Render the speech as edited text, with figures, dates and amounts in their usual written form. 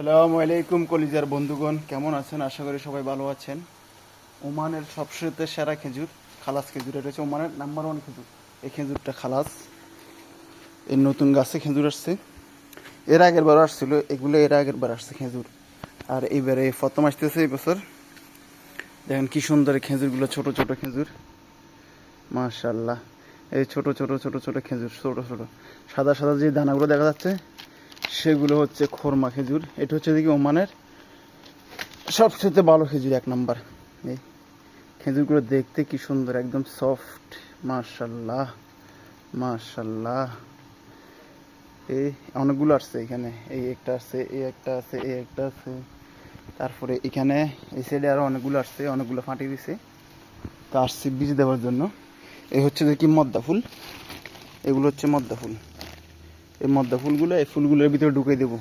আসসালামু আলাইকুম কলিজার বন্ধুগণ, কেমন আছেন? আশা করি সবাই ভালো আছেন। ওমানের সবচেয়ে সেরা খেজুর খালাস খেজুর, এটা হচ্ছে ওমানের নাম্বার 1 খেজুর। এই খেজুরটা খালাস, এই নতুন গাছে খেজুর আসছে। এর আগের বার আসছিল, এগুলো এর আগের বার আসছে খেজুর, আর এইবারে প্রথম আসতেছে এই বছর। দেখেন কি সুন্দর এই খেজুরগুলো, ছোট ছোট খেজুর, মাশাল্লাহ। এই ছোট ছোট ছোট ছোট খেজুর, ছোট ছোট সাদা সাদা যে দানাগুলো দেখা যাচ্ছে সেগুলো হচ্ছে খোরমা খেজুর। এটা হচ্ছে দেখি ওমানের সবচেয়ে ভালো খেজুর, 1 নাম্বার। এই খেজুরগুলো দেখতে কি সুন্দর, একদম সফট, মাশাল্লাহ মাশাল্লাহ। এই অনেকগুলো আসছে এখানে, এই একটা আসছে, এই একটা আছে, এই একটা আছে, তারপরে এখানে এই সাইডে আরো অনেকগুলো আসছে, অনেকগুলো ফাটি দিছে, তা আসছে বীজ দেওয়ার জন্য। এই হচ্ছে দেখি মদ্দা ফুল, এগুলো হচ্ছে মদ্দা ফুল। এই মদ্দা ফুলগুলো এই ফুলগুলোর ভিতরে ঢুকিয়ে দেবো,